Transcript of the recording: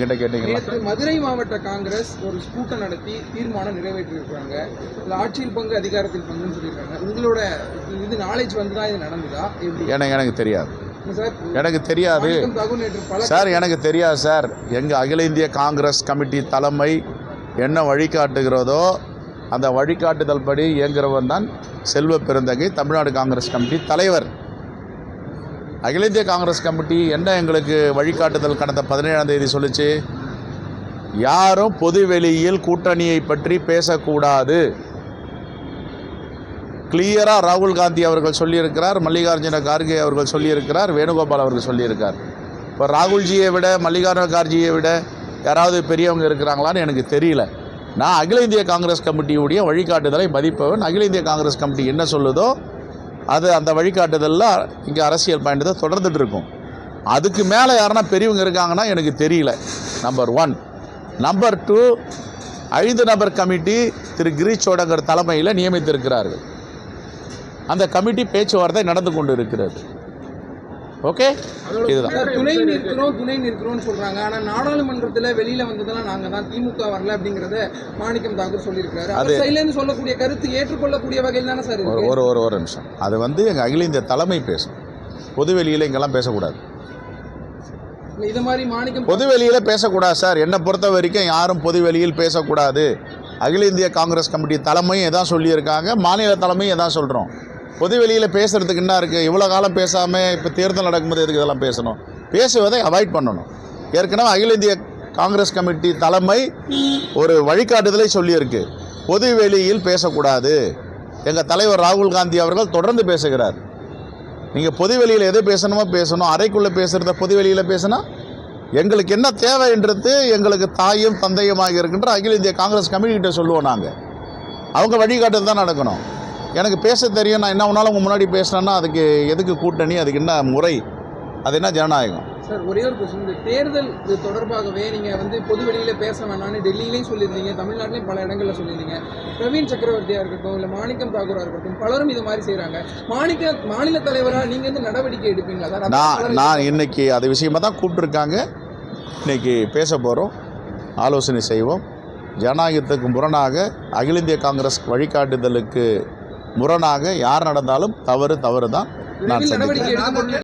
மதுரை மாவட்ட காங்கிரஸ் ஒரு கூட்டம் நடத்தி தீர்மானம் நிறைவேற்றிருக்காங்க. ஆட்சியில் பங்கு அதிகாரத்தில் பங்குன்னு சொல்லியிருக்காங்க. உங்களோட இது நாலேஜ் வந்துதான் இது நடந்ததா? எனக்கு தெரியாது சார், எனக்கு தெரியாது சார். எங்கள் அகில இந்திய காங்கிரஸ் கமிட்டி தலைமை என்ன வழிகாட்டுகிறதோ அந்த வழிகாட்டுதல் படி இயங்குகிறவன் தான் செல்வ பெருந்தகை, தமிழ்நாடு காங்கிரஸ் கமிட்டி தலைவர். அகில இந்திய காங்கிரஸ் கமிட்டி என்ன எங்களுக்கு வழிகாட்டுதல் கடந்த 17ஆம் தேதி சொல்லிச்சு? யாரும் பொது வெளியில் கூட்டணியை பற்றி பேசக்கூடாது. கிளியராக ராகுல் காந்தி அவர்கள் சொல்லியிருக்கிறார், மல்லிகார்ஜுன கார்கே அவர்கள் சொல்லியிருக்கிறார், வேணுகோபால் அவர்கள் சொல்லியிருக்கார். இப்போ ராகுல்ஜியை விட மல்லிகார்ஜுன கார்கேயை விட யாராவது பெரியவங்க இருக்கிறாங்களான்னு எனக்கு தெரியல. நான் அகில இந்திய காங்கிரஸ் கமிட்டியுடைய வழிகாட்டுதலை மதிப்பவன். அகில இந்திய காங்கிரஸ் கமிட்டி என்ன சொல்லுதோ அது அந்த வழிகாட்டுதலில் இங்கே அரசியல் பயணத்தை தொடர்ந்துட்டு இருக்கும். அதுக்கு மேலே யாருன்னா பெரியவங்க இருக்காங்கன்னா எனக்கு தெரியல. நம்பர் 1. நம்பர் 2, 5 நபர் கமிட்டி திரு கிரீஷ் சோடங்கர் தலைமையில் நியமித்திருக்கிறார்கள். அந்த கமிட்டி பேச்சுவார்த்தை நடந்து கொண்டு இருக்கிறது. ஓகே, இதுதான். துணை நிற்கிறோம்னு சொல்றாங்க. ஆனால் நாடாளுமன்றத்தில் வெளியில வந்ததெல்லாம் நாங்கள் தான், திமுக வரல அப்படிங்கிறத மாணிக்கம் தாக்கூர் சொல்லியிருக்காரு. அது சைலேருந்து சொல்லக்கூடிய கருத்து ஏற்றுக்கொள்ளக்கூடிய வகையில் தானே சார்? ஒரு நிமிஷம். அது எங்கள் அகில இந்திய தலைமை பேசும். பொதுவெளியில் இங்கெல்லாம் பேசக்கூடாது. இது மாதிரி மாணிக்கம் பொதுவெளியில் பேசக்கூடாது சார். என்னை பொறுத்த வரைக்கும் யாரும் பொதுவெளியில் பேசக்கூடாது. அகில இந்திய காங்கிரஸ் கமிட்டி தலைமையும் எதான் சொல்லியிருக்காங்க, மாநில தலைமையும் எதான் சொல்கிறோம். பொதுவெளியில் பேசுகிறதுக்கு என்ன இருக்குது? இவ்வளோ காலம் பேசாமல் இப்போ தேர்தல் நடக்கும்போது எதுக்கு இதெல்லாம் பேசணும்? பேசுவதை அவாய்ட் பண்ணணும். ஏற்கனவே அகில இந்திய காங்கிரஸ் கமிட்டி தலைமை ஒரு வழிகாட்டுதலை சொல்லியிருக்கு, பொதுவெளியில் பேசக்கூடாது. எங்கள் தலைவர் ராகுல் காந்தி அவர்கள் தொடர்ந்து பேசுகிறார். நீங்கள் பொதுவெளியில் எது பேசணுமோ பேசணும். அறைக்குள்ளே பேசுகிறத பொதுவெளியில் பேசினா எங்களுக்கு என்ன தேவைன்றது எங்களுக்கு தாயும் தந்தையுமாக இருக்கின்ற அகில இந்திய காங்கிரஸ் கமிட்டிகிட்ட சொல்லுவோம். நாங்கள் அவங்க வழிகாட்டுதல் தான் நடக்கணும். எனக்கு பேச தெரியும், நான் என்ன ஒன்றாலும் உங்கள் முன்னாடி பேசுகிறேன்னா அதுக்கு எதுக்கு கூட்டணி? அதுக்கு என்ன முறை? அது என்ன ஜனநாயகம்? சார், ஒரே ஒரு கொஸ்டின். இந்த தேர்தல் தொடர்பாகவே நீங்கள் பொது வெளியில் பேச வேணான்னு டெல்லியிலையும் சொல்லியிருந்தீங்க, தமிழ்நாட்டிலையும் பல இடங்களில் சொல்லியிருந்தீங்க. பிரவீன் சக்கரவர்த்தியாக இருக்கட்டும், இல்லை மாணிக்கம் தாக்கூராக இருக்கட்டும், பலரும் இது மாதிரி செய்கிறாங்க. மாநில தலைவராக நீங்கள் நடவடிக்கை எடுப்பீங்களா சார்? நான் இன்னைக்கு அது விஷயமாக தான் கூப்பிட்டுருக்காங்க. இன்னைக்கு பேச போகிறோம், ஆலோசனை செய்வோம். ஜனநாயகத்துக்கு முரணாக, அகில இந்திய காங்கிரஸ் வழிகாட்டுதலுக்கு முரணாக யார் நடந்தாலும் தவறு தான். நான்